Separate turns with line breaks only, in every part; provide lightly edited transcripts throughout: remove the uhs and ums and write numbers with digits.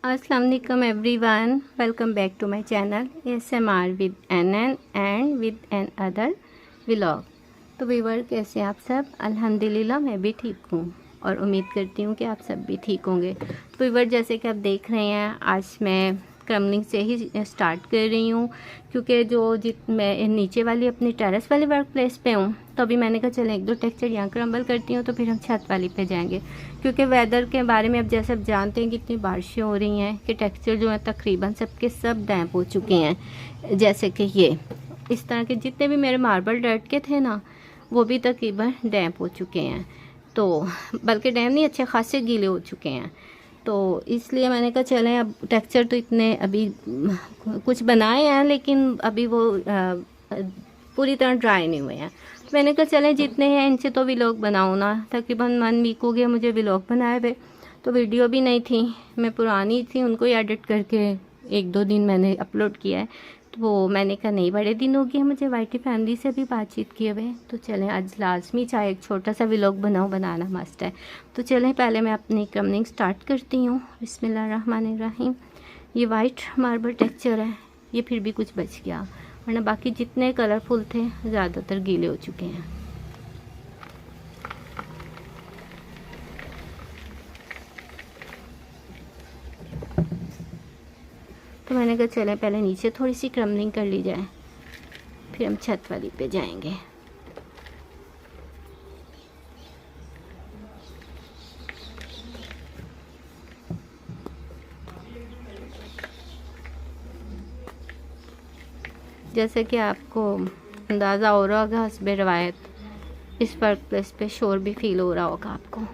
अस्सलाम वालेकुम everyone, welcome back to my channel ASMR with NN and with another vlog. तो viewer, कैसे आप सब? अल्हम्दुलिल्लाह मैं भी ठीक हूँ और उम्मीद करती हूँ कि आप सब भी ठीक होंगे। तो व्यूअर, जैसे कि आप देख रहे हैं, आज मैं क्रम्बलिंग से ही स्टार्ट कर रही हूँ, क्योंकि मैं नीचे वाली अपनी टेरेस वाली वर्क प्लेस पे हूँ। तो अभी मैंने कहा चलें एक दो टेक्सचर यहाँ क्रम्बल करती हूँ, तो फिर हम छत वाली पे जाएंगे। क्योंकि वेदर के बारे में अब जैसे आप जानते हैं कि इतनी बारिशें हो रही हैं कि टेक्सचर जो है तकरीबन सबके सब डैम्प हो चुके हैं। जैसे कि ये इस तरह के जितने भी मेरे मार्बल डर्ट के थे ना, वो भी तकरीबन डैम्प हो चुके हैं। तो बल्कि डैम्प नहीं, अच्छे खासे गीले हो चुके हैं। तो इसलिए मैंने कहा चलें, अब टेक्सचर तो इतने अभी कुछ बनाए हैं, लेकिन अभी वो पूरी तरह ड्राई नहीं हुए हैं। तो मैंने कहा चलें जितने हैं इनसे तो व्लॉग बनाऊँ ना। तकरीबन 1 वीक हो गया मुझे व्लॉग बनाए हुए, तो वीडियो भी नहीं थी, मैं पुरानी थी, उनको ही एडिट करके 1-2 दिन मैंने अपलोड किया है। तो वो मैंने कहा नहीं, बड़े दिन हो गए मुझे वाइटी फैमिली से भी बातचीत किए हुए, तो चलें आज लाजमी चाहे एक छोटा सा व्लॉग बनाना मस्ट है। तो चलें पहले मैं अपनी क्रम्बलिंग स्टार्ट करती हूँ। बिस्मिल्लाहिर्रहमानिर्रहीम। ये वाइट मार्बल टेक्सचर है, ये फिर भी कुछ बच गया, वरना बाकी जितने कलरफुल थे ज़्यादातर गीले हो चुके हैं। तो मैंने कहा चलें पहले नीचे थोड़ी सी क्रम्बलिंग कर ली जाए, फिर हम छत वाली पे जाएंगे। जैसे कि आपको अंदाज़ा हो रहा होगा, हस्बे रवायत इस वर्क प्लेस पे शोर भी फील हो रहा होगा आपको।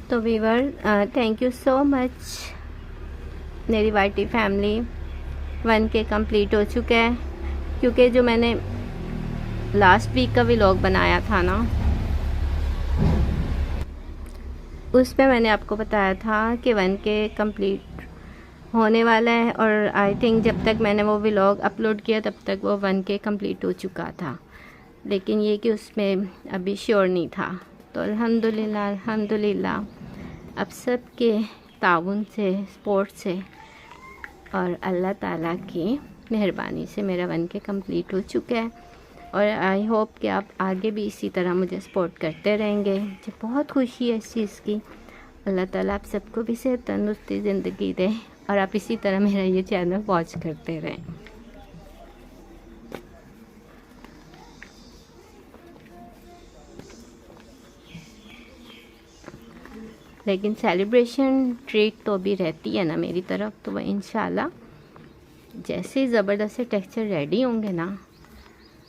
तो viewer, thank you so much. मेरी वाइटी फैमिली 1K कंप्लीट हो चुका है, क्योंकि जो मैंने लास्ट वीक का व्लॉग बनाया था ना, उस पे मैंने आपको बताया था कि 1K कंप्लीट होने वाला है, और आई थिंक जब तक मैंने वो व्लॉग अपलोड किया तब तक वो 1K कंप्लीट हो चुका था। लेकिन ये कि उसमें अभी श्योर नहीं था। तो अल्हम्दुलिल्लाह अब सब के ताउन से, सपोर्ट से और अल्लाह ताला की मेहरबानी से मेरा 1K कंप्लीट हो चुका है। और आई होप कि आप आगे भी इसी तरह मुझे सपोर्ट करते रहेंगे। मुझे बहुत खुशी है इस चीज़ की। अल्लाह ताला आप सबको भी सेहत तंदुरुस्ती ज़िंदगी दे, और आप इसी तरह मेरा ये चैनल वॉच करते रहें। लेकिन सेलिब्रेशन ट्रीट तो अभी रहती है ना मेरी तरफ, तो वह इंशाल्लाह जैसे ही ज़बरदस्त से टेक्सचर रेडी होंगे ना,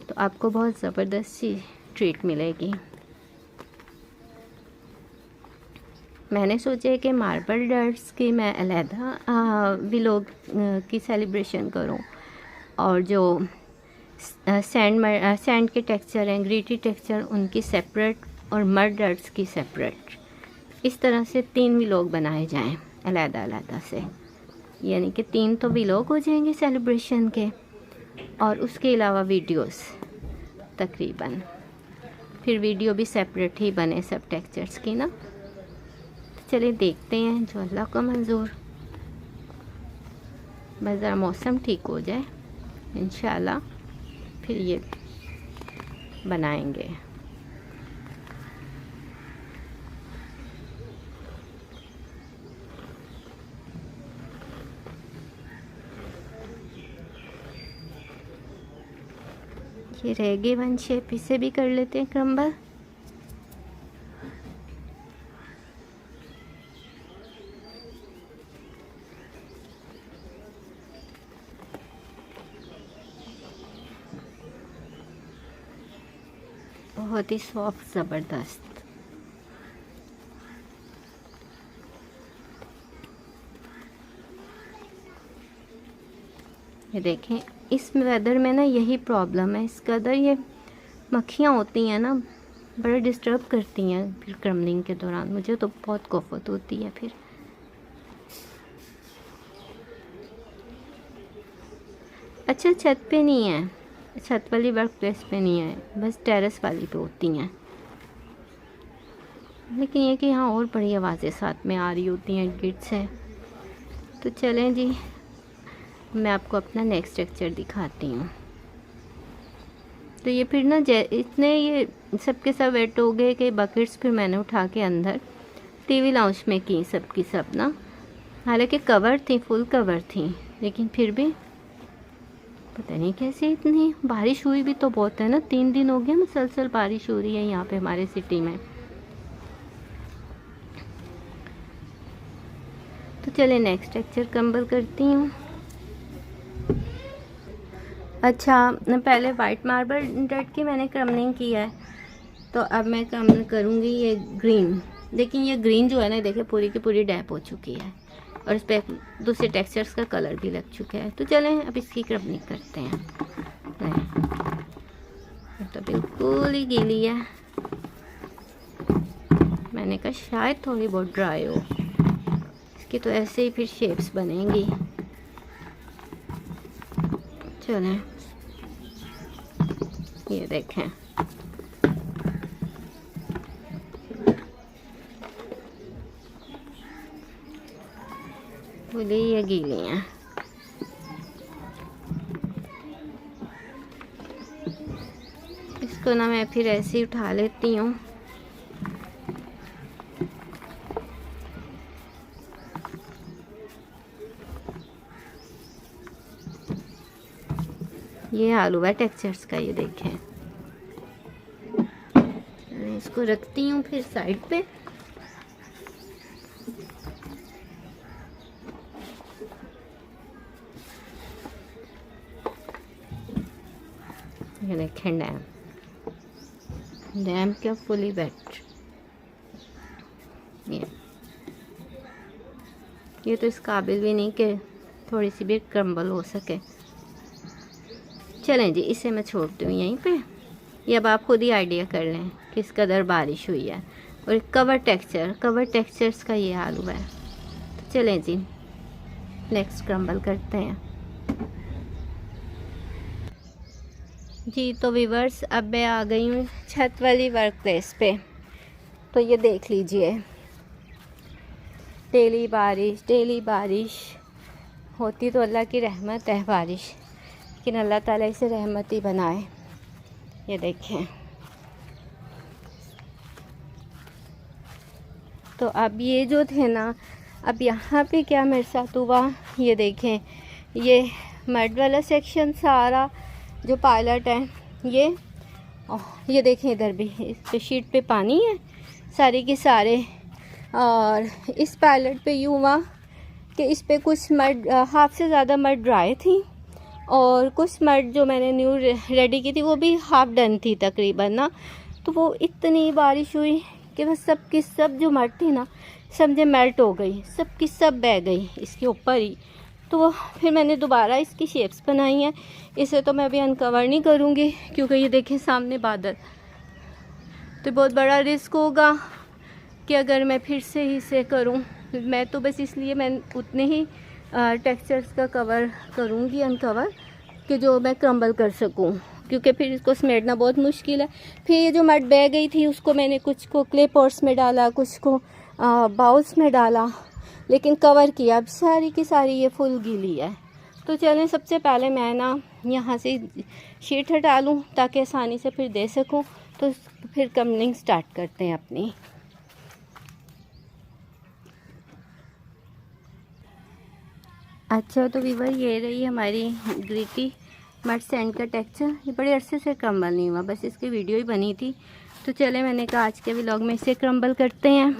तो आपको बहुत ज़बरदस्त सी ट्रीट मिलेगी। मैंने सोचा कि मार्बल डर्ट्स की मैं अलहदा व्लॉग की सेलिब्रेशन करूं, और जो सैंड के टेक्सचर हैं, ग्रीटी टेक्सचर, उनकी सेपरेट, और मड डर्ट्स की सेपरेट। इस तरह से 3 व्लॉग बनाए जाएं अलहदा से, यानी कि 3 तो व्लॉग हो जाएंगे सेलिब्रेशन के, और उसके अलावा वीडियोस तकरीबन, फिर वीडियो भी सेपरेट ही बने सब टेक्सचर्स की ना। तो चलिए देखते हैं, जो अल्लाह को मंजूर। बस ज़रा मौसम ठीक हो जाए इंशाल्लाह, फिर ये बनाएंगे। ये रह गई वन शेप, इसे भी कर लेते हैं क्रम्बल। बहुत ही सॉफ्ट ज़बरदस्त। ये देखें, इस वेदर में ना यही प्रॉब्लम है, इस कदर ये मक्खियाँ होती हैं ना, बड़ा डिस्टर्ब करती हैं फिर क्रम्बलिंग के दौरान। मुझे तो बहुत कोफत होती है फिर। अच्छा, छत पे नहीं है, छत वाली वर्क प्लेस पे नहीं है, बस टेरेस वाली पे होती हैं। लेकिन ये कि यहाँ और बड़ी आवाज़ें साथ में आ रही होती हैं, गिट से। तो चलें जी, मैं आपको अपना नेक्स्ट स्ट्रक्चर दिखाती हूँ। तो ये फिर ना इतने ये सब के सब वेट हो गए कि बकेट्स फिर मैंने उठा के अंदर टीवी लाउंज में की, सब की सब ना। हालांकि कवर थी, फुल कवर थी, लेकिन फिर भी पता नहीं कैसे इतनी बारिश हुई भी तो बहुत है ना। 3 दिन हो गए मुसलसल बारिश हो रही है यहाँ पे हमारे सिटी में। तो चले नेक्स्ट स्ट्रक्चर क्रम्बल करती हूँ। अच्छा, पहले वाइट मार्बल डट की मैंने क्रम्बलिंग की है, तो अब मैं क्रम्बल करूँगी ये ग्रीन। लेकिन ये ग्रीन जो है ना, देखिए पूरी की पूरी डैप हो चुकी है और इस पर दूसरे टेक्सचर्स का कलर भी लग चुका है। तो चलें अब इसकी क्रम्बलिंग करते हैं। तो बिल्कुल ही गीली है, मैंने कहा शायद थोड़ी बहुत ड्राई हो। इसकी तो ऐसे ही फिर शेप्स बनेंगी। चलें, ये देखें, फुली ये गीली हैं। इसको ना मैं फिर ऐसे ही उठा लेती हूँ। ये आलू है टेक्सचर्स का, ये देखें। मैं इसको रखती हूँ फिर साइड पे। ये देखें डैम क्या फुली वेट। ये तो इस काबिल भी नहीं कि थोड़ी सी भी क्रम्बल हो सके। चलें जी, इसे मैं छोड़ती हूँ यहीं पे। ये अब आप खुद ही आइडिया कर लें किस कदर बारिश हुई है। और कवर टेक्सचर्स का ये हाल हुआ है। तो चलें जी, नेक्स्ट क्रम्बल करते हैं जी। तो व्यूअर्स, अब मैं आ गई हूँ छत वाली वर्क प्लेस पे। तो ये देख लीजिए, डेली बारिश होती तो अल्लाह की रहमत है बारिश, लेकिन अल्लाह ताला इसे रहमत ही बनाए। ये देखें, तो अब ये जो थे ना, अब यहाँ पे क्या मेरे साथ हुआ, ये देखें, ये वाला सेक्शन सारा जो पायलट है, ये देखें, इधर भी इस शीट पे पानी है सारे के सारे। और इस पायलट पे यूँ हुआ कि इस पे कुछ मड, हाफ से ज़्यादा मड ड्राई थी, और कुछ मड जो मैंने न्यू रेडी की थी वो भी हाफ डन थी तकरीबन ना। तो वो इतनी बारिश हुई कि बस सब की सब जो मड थी ना, समझे मेल्ट हो गई, सब की सब बह गई इसके ऊपर ही। तो वो फिर मैंने दोबारा इसकी शेप्स बनाई हैं। इसे तो मैं अभी अनकवर नहीं करूँगी, क्योंकि ये देखें सामने बादल, तो बहुत बड़ा रिस्क होगा कि अगर मैं फिर से ही इसे करूँ। मैं तो बस इसलिए मैं उतने ही टेक्सचर्स का कवर करूँगी, अनकवर, कि जो मैं क्रम्बल कर सकूँ, क्योंकि फिर इसको समेटना बहुत मुश्किल है। फिर ये जो मड बह गई थी उसको मैंने कुछ को क्ले पॉट्स में डाला, कुछ को बाउल्स में डाला, लेकिन कवर किया। अब सारी की सारी ये फुल गीली है। तो चलें, सबसे पहले मैं ना यहाँ से शीट हटा लूँ ताकि आसानी से फिर दे सकूँ। तो फिर क्रम्बलिंग स्टार्ट करते हैं अपनी। अच्छा तो वीवर ये रही हमारी ग्रिटी मड सैंड का टेक्सचर। ये बड़े अरसे से क्रम्बल नहीं हुआ, बस इसकी वीडियो ही बनी थी तो चले मैंने कहा आज के व्लॉग में इसे क्रम्बल करते हैं।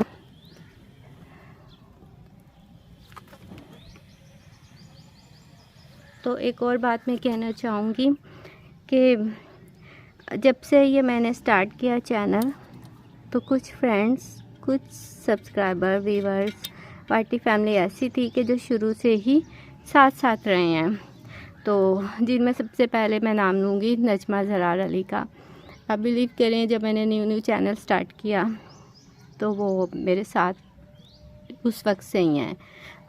तो एक और बात मैं कहना चाहूँगी कि जब से ये मैंने स्टार्ट किया चैनल तो कुछ फ्रेंड्स, कुछ सब्सक्राइबर, व्यूअर्स, पार्टी फैमिली ऐसी थी कि जो शुरू से ही साथ साथ रहे हैं। तो जिनमें सबसे पहले मैं नाम लूँगी नजमा ज़रार अली का। आप बिलीव करें जब मैंने न्यू चैनल स्टार्ट किया तो वो मेरे साथ उस वक्त से ही हैं।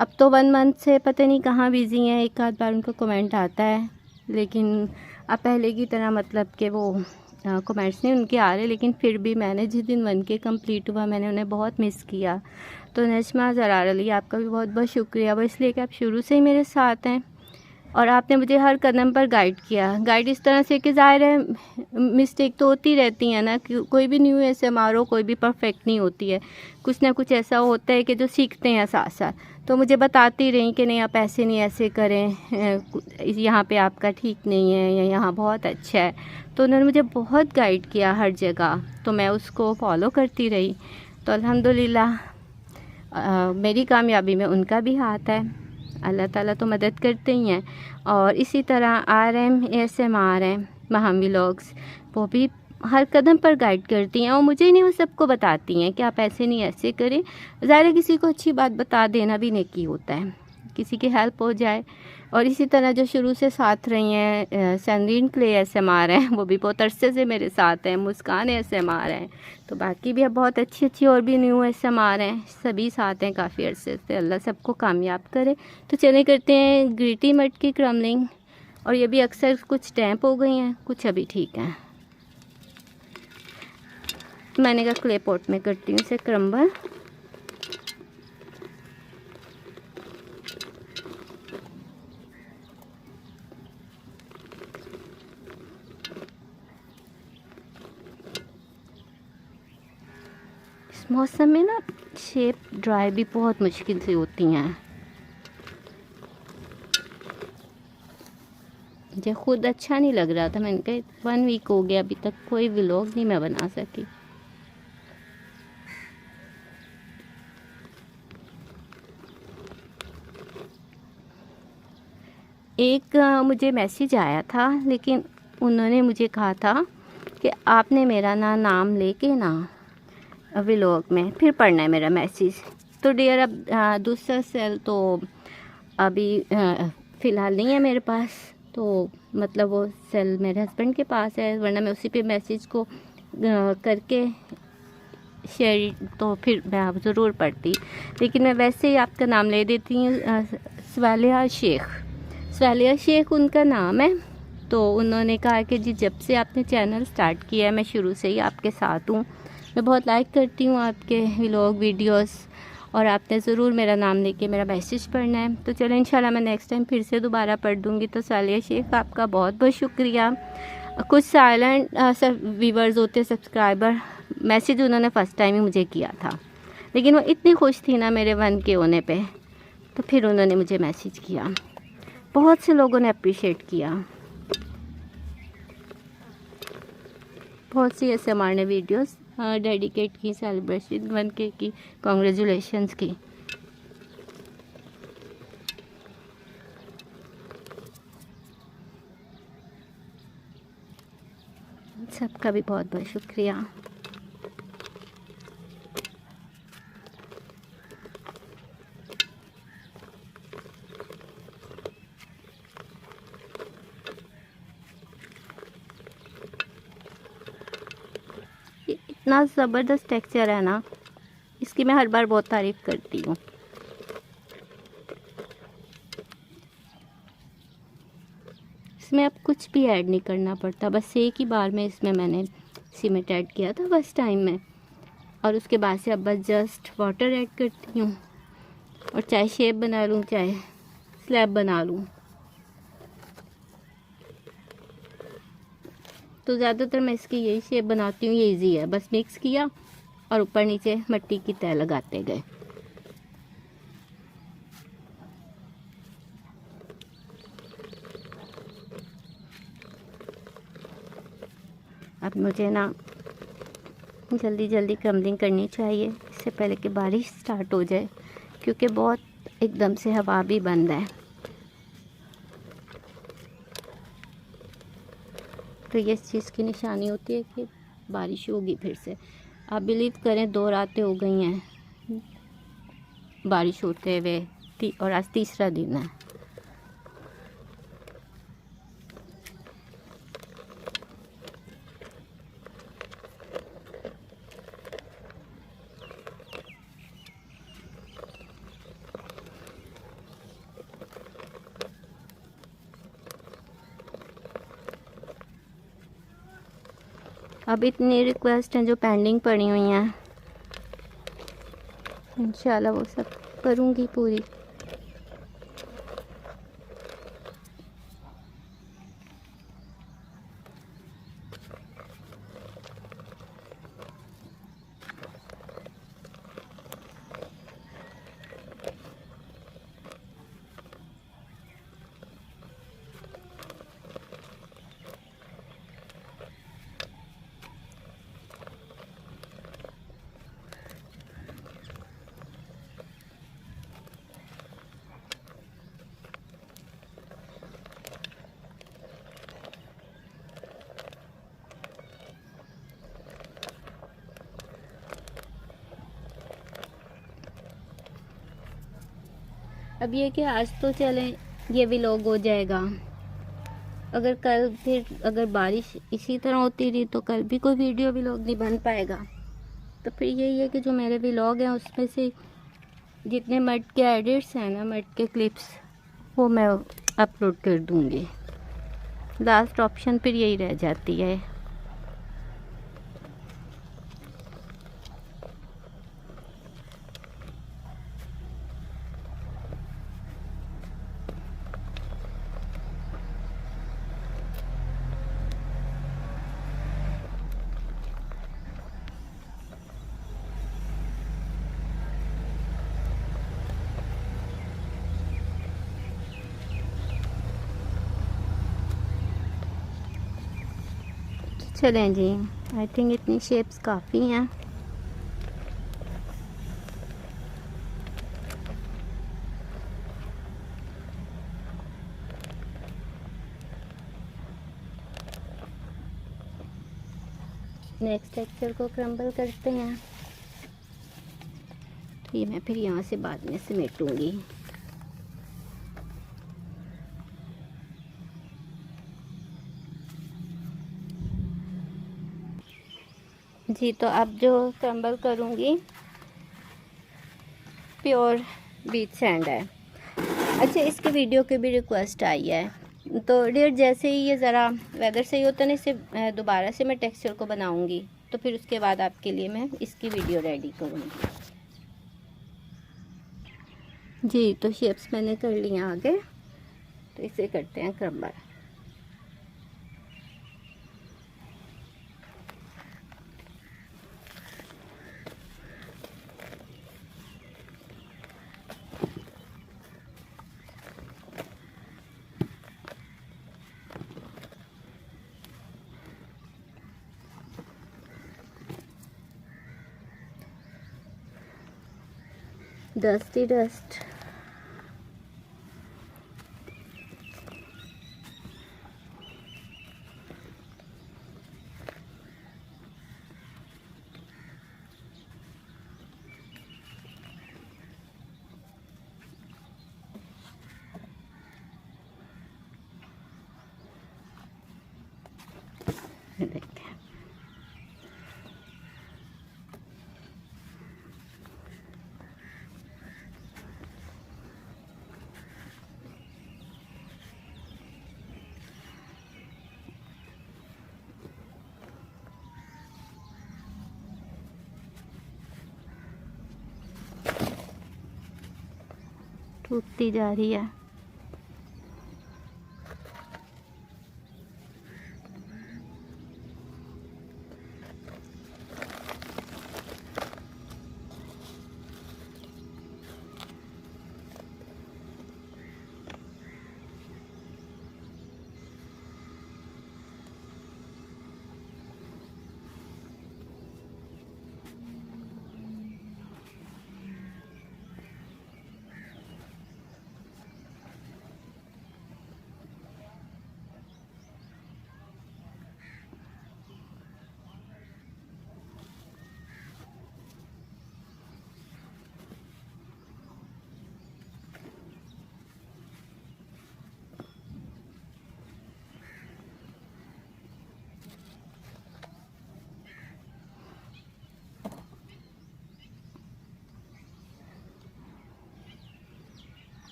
अब तो 1 मंथ से पता नहीं कहाँ बिज़ी हैं, एक आध बार उनको कमेंट आता है, लेकिन अब पहले की तरह मतलब कि वो कमेंट्स नहीं उनके आ रहे। लेकिन फिर भी मैंने जिस दिन 1K कंप्लीट हुआ मैंने उन्हें बहुत मिस किया। तो नजमा ज़रार अली आपका भी बहुत बहुत शुक्रिया, वो इसलिए कि आप शुरू से ही मेरे साथ हैं और आपने मुझे हर कदम पर गाइड किया। गाइड इस तरह से कि ज़ाहिर है मिस्टेक तो होती रहती है ना, कोई भी न्यू ASMR हो, कोई भी परफेक्ट नहीं होती है, कुछ ना कुछ ऐसा होता है कि जो सीखते हैं साथ साथ। तो मुझे बताती रही कि नहीं आप ऐसे नहीं ऐसे करें, यहाँ पे आपका ठीक नहीं है या यहाँ बहुत अच्छा है। तो उन्होंने मुझे बहुत गाइड किया हर जगह, तो मैं उसको फॉलो करती रही। तो अल्हम्दुलिल्लाह मेरी कामयाबी में उनका भी हाथ है, अल्लाह ताला तो मदद करते ही हैं। और इसी तरह RM ASMR हैं, महम व्लॉग्स, वो भी हर कदम पर गाइड करती हैं और मुझे नहीं वो सबको बताती हैं कि आप ऐसे नहीं ऐसे करें। ज़ाहिर किसी को अच्छी बात बता देना भी नेकी होता है, किसी की हेल्प हो जाए। और इसी तरह जो शुरू से साथ रही हैं सैनरीन क्ले ASMR हैं, वो भी बहुत अरसे से मेरे साथ हैं। मुस्कान ASMR हैं, तो बाकी भी अब बहुत अच्छी अच्छी और भी न्यू ASMR हैं, सभी साथ हैं काफ़ी अरसे से। अल्लाह सबको कामयाब करे। तो चले करते हैं ग्रिटी मड की क्रम्बलिंग। और ये भी अक्सर कुछ डैम्प हो गई हैं, कुछ अभी ठीक हैं। मैंने कहा क्ले पॉट में करती हूँ इसे क्रम्बल। इस मौसम में ना शेप ड्राई भी बहुत मुश्किल से होती हैं। मुझे खुद अच्छा नहीं लग रहा था, मैंने कहा 1 वीक हो गया अभी तक कोई व्लॉग नहीं मैं बना सकी। एक मुझे मैसेज आया था, लेकिन उन्होंने मुझे कहा था कि आपने मेरा नाम लेके ना व्लॉग में फिर पढ़ना है मेरा मैसेज। तो डियर अब दूसरा सेल तो अभी फ़िलहाल नहीं है मेरे पास, तो मतलब वो सेल मेरे हस्बैंड के पास है, वरना मैं उसी पे मैसेज को करके शेयर तो फिर मैं ज़रूर पढ़ती। लेकिन मैं वैसे ही आपका नाम ले देती हूँ, स्वालिया शेख उनका नाम है। तो उन्होंने कहा कि जी जब से आपने चैनल स्टार्ट किया है मैं शुरू से ही आपके साथ हूँ, मैं बहुत लाइक करती हूँ आपके व्लॉग वीडियोस, और आपने ज़रूर मेरा नाम लेके मेरा मैसेज पढ़ना है। तो चलो इंशाल्लाह मैं नेक्स्ट टाइम फिर से दोबारा पढ़ दूँगी। तो स्वालिया शेख आपका बहुत बहुत शुक्रिया। कुछ साइलेंट व्यूअर्स होते सब्सक्राइबर, मैसेज उन्होंने फ़र्स्ट टाइम ही मुझे किया था, लेकिन वो इतनी खुश थी ना मेरे 1K होने पे, तो फिर उन्होंने मुझे मैसेज किया। बहुत से लोगों ने अप्रिशिएट किया, बहुत सी ASMR ने वीडियोस डेडिकेट की सेलिब्रेशन 1K की, कॉन्ग्रेचुलेशंस की। सबका भी बहुत बहुत शुक्रिया। इतना ज़बरदस्त टेक्सचर है ना, इसकी मैं हर बार बहुत तारीफ़ करती हूँ। इसमें अब कुछ भी ऐड नहीं करना पड़ता, बस एक ही बार में इसमें मैंने सीमेंट ऐड किया था फर्स्ट टाइम में, और उसके बाद से अब बस जस्ट वाटर ऐड करती हूँ। और चाहे शेप बना लूँ चाहे स्लैब बना लूँ, तो ज़्यादातर मैं इसकी यही शेप बनाती हूँ, ये इजी है। बस मिक्स किया और ऊपर नीचे मिट्टी की तह लगाते गए। अब मुझे ना जल्दी जल्दी क्रम्बलिंग करनी चाहिए इससे पहले कि बारिश स्टार्ट हो जाए, क्योंकि बहुत एकदम से हवा भी बंद है। तो ये इस चीज़ की निशानी होती है कि बारिश होगी फिर से। आप बिलीव करें 2 रातें हो गई हैं बारिश होते हुए, और आज तीसरा दिन है। अब इतनी रिक्वेस्ट हैं जो पेंडिंग पड़ी हुई हैं, इंशाल्लाह वो सब करूँगी पूरी। अब ये कि आज तो चलें ये व्लॉग हो जाएगा, अगर कल फिर अगर बारिश इसी तरह होती रही तो कल भी कोई वीडियो व्लॉग नहीं बन पाएगा। तो फिर यही है कि जो मेरे व्लॉग हैं उसमें से जितने मड के एडिट्स हैं ना, मड के क्लिप्स, वो मैं अपलोड कर दूँगी। लास्ट ऑप्शन फिर यही रह जाती है। चलें जी, आई थिंक इतनी शेप्स काफ़ी हैं। नेक्स्ट टेक्सचर को क्रम्बल करते हैं। तो ये मैं फिर यहाँ से बाद में समेटूँगी। जी, तो अब जो क्रम्बल करूँगी प्योर बीच सैंड है। अच्छा, इसके वीडियो की भी रिक्वेस्ट आई है, तो डियर जैसे ही ये ज़रा वेदर सही होता है ना, इसे दोबारा से मैं टेक्सचर को बनाऊँगी, तो फिर उसके बाद आपके लिए मैं इसकी वीडियो रेडी करूँगी। जी, तो शेप्स मैंने कर लिए आगे, तो इसे करते हैं क्रम्बल। डस्टी डस्ट, देखते हैं। टूटती जा रही है।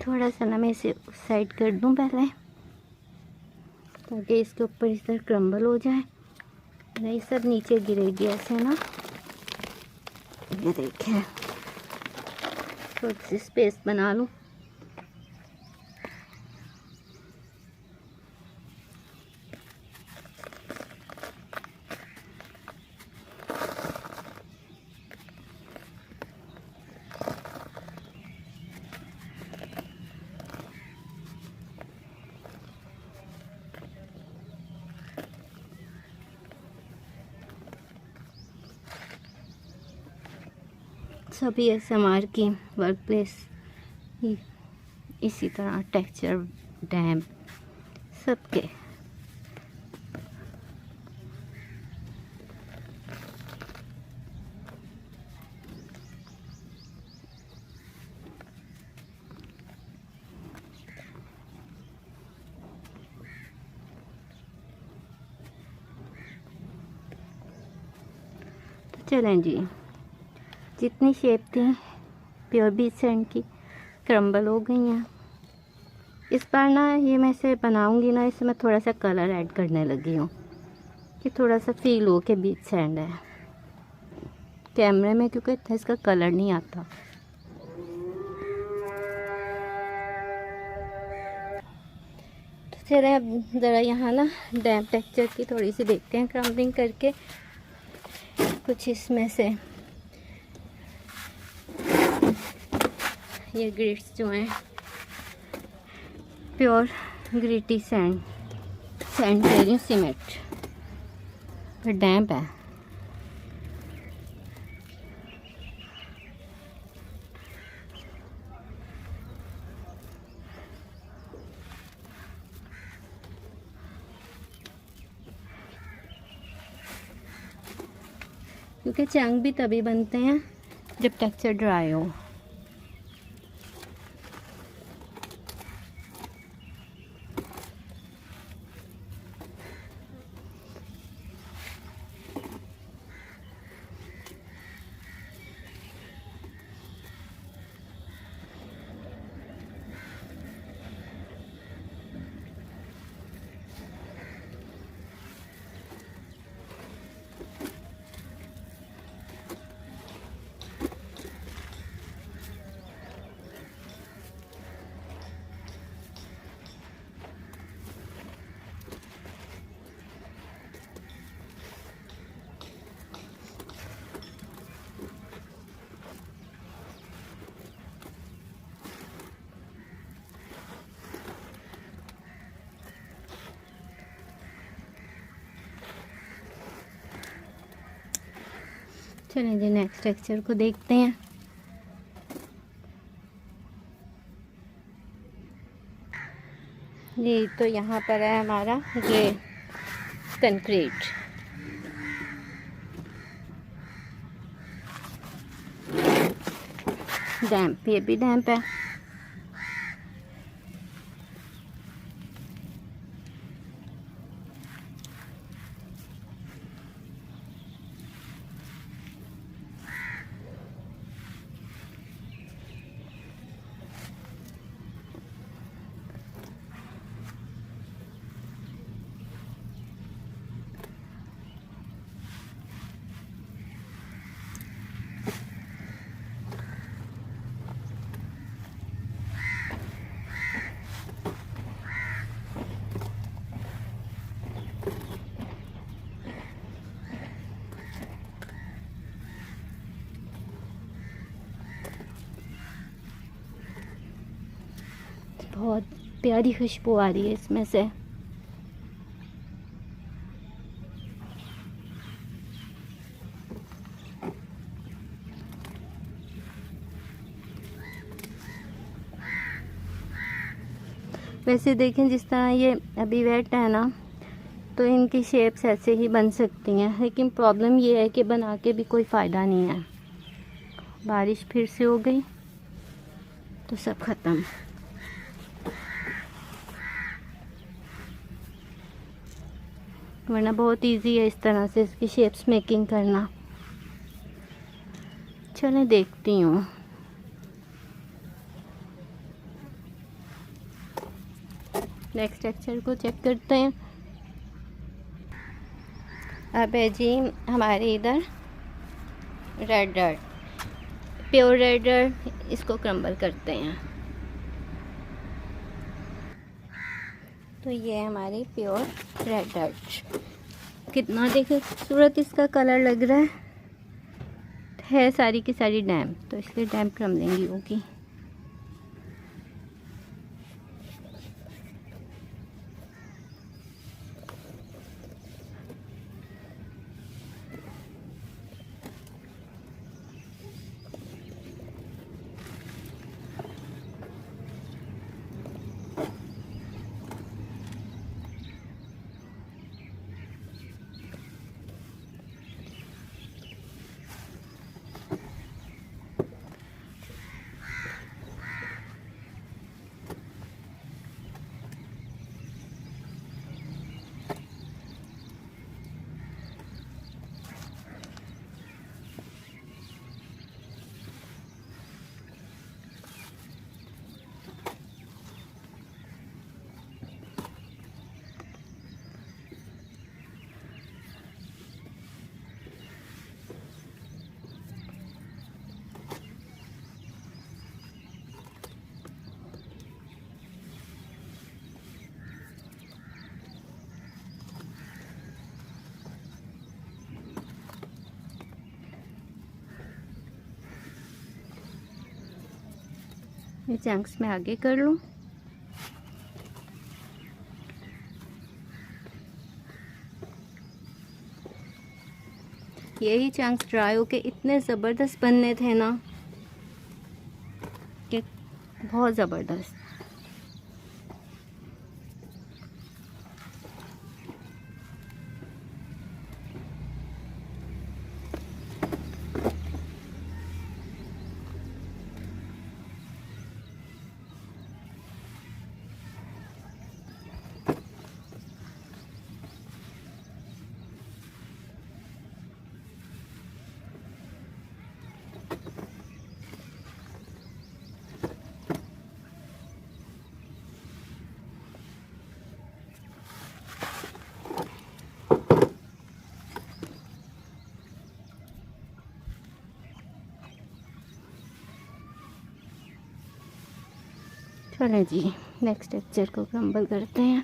थोड़ा सा ना मैं इसे उस साइड कर दूं पहले, ताकि इसके ऊपर इस तरह क्रम्बल हो जाए, नहीं सब नीचे गिरेगी ऐसे ना। ये देखें, थोड़ी सी स्पेस बना लूं। सभी एसएमआर की वर्क प्लेस इसी तरह टेक्सचर डैम्प सबके। तो चलें जी, जितनी शेप थी प्योर बीच सैंड की क्रम्बल हो गई हैं। इस बार ना ये मैं इसे बनाऊंगी ना, इसमें थोड़ा सा कलर ऐड करने लगी हूँ कि थोड़ा सा फील हो के बीच सैंड है। कैमरे में क्योंकि इतना इसका कलर नहीं आता। तो चलिए अब ज़रा यहाँ ना डैम्प टेक्सचर की थोड़ी सी देखते हैं क्रम्बलिंग करके। कुछ इसमें से ये ग्रिट्स जो हैं प्योर ग्रिटी सैंड कह रही हूँ, सीमेंट पर डैम्प है। क्योंकि चंक भी तभी बनते हैं जब टेक्सचर ड्राई हो। चलिए जी नेक्स्ट टेक्सचर को देखते हैं। ये तो यहाँ पर है हमारा ये कंक्रीट। डैम्प, ये भी डैम्प है। बहुत प्यारी खुशबू आ रही है इसमें से। वैसे देखें जिस तरह ये अभी वेट है ना, तो इनकी शेप्स ऐसे ही बन सकती हैं, लेकिन प्रॉब्लम ये है कि बना के भी कोई फ़ायदा नहीं है। बारिश फिर से हो गई तो सब ख़त्म। वरना बहुत इजी है इस तरह से इसकी शेप्स मेकिंग करना। चलें देखती हूँ। नेक्स्ट टेक्सचर को चेक करते हैं। अब है जी हमारे इधर red dirt, pure red dirt. इसको क्रम्बल करते हैं। तो ये है हमारी प्योर रेड डर्ट। कितना देखे खूबसूरत इसका कलर लग रहा है सारी की सारी डैम, तो इसलिए डैम क्रम्बलिंग होगी। ये चंक्स में आगे कर लूँ। यही चंक्स ड्राई होके इतने ज़बरदस्त बनने थे ना कि बहुत ज़बरदस्त। चलें जी, नेक्स्ट टेक्सचर को क्रम्बल करते हैं।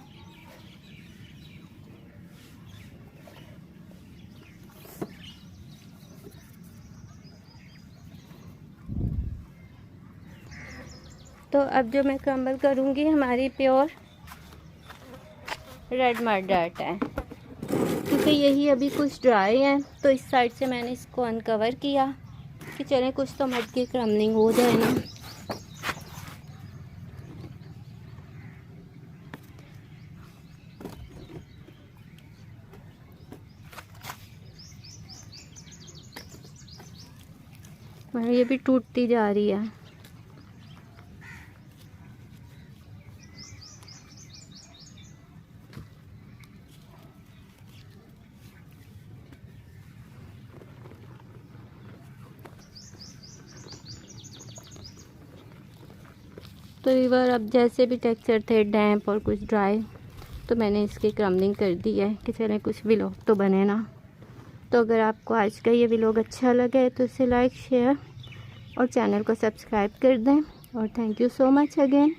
तो अब जो मैं क्रम्बल करूँगी हमारी प्योर रेड मड डर्ट है, क्योंकि यही अभी कुछ ड्राई है। तो इस साइड से मैंने इसको अनकवर किया कि चलें कुछ तो मड की क्रम्बलिंग हो जाए ना। ये भी टूटती जा रही है। तो रिवर अब जैसे भी टेक्सचर थे डैम्प और कुछ ड्राई, तो मैंने इसकी क्रम्बलिंग कर दी है कि चलें कुछ व्लॉग तो बने ना। तो अगर आपको आज का ये व्लॉग अच्छा लगे तो इसे लाइक शेयर और चैनल को सब्सक्राइब कर दें। और thank you so much again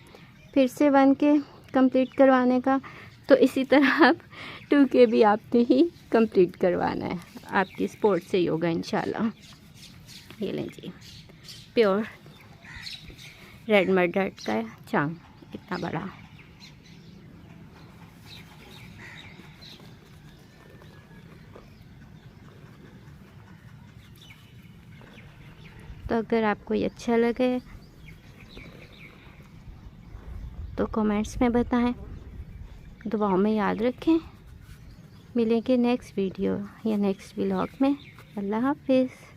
फिर से 1K कंप्लीट करवाने का। तो इसी तरह आप 2K भी आपने ही कंप्लीट करवाना है, आपकी सपोर्ट से ही होगा इंशाल्लाह। ये लें जी प्योर रेड मड डर्ट का चांग इतना बड़ा। तो अगर आपको ये अच्छा लगे तो कमेंट्स में बताएं, दुआओं में याद रखें। मिलेंगे नेक्स्ट वीडियो या नेक्स्ट व्लॉग में। अल्लाह हाफिज़।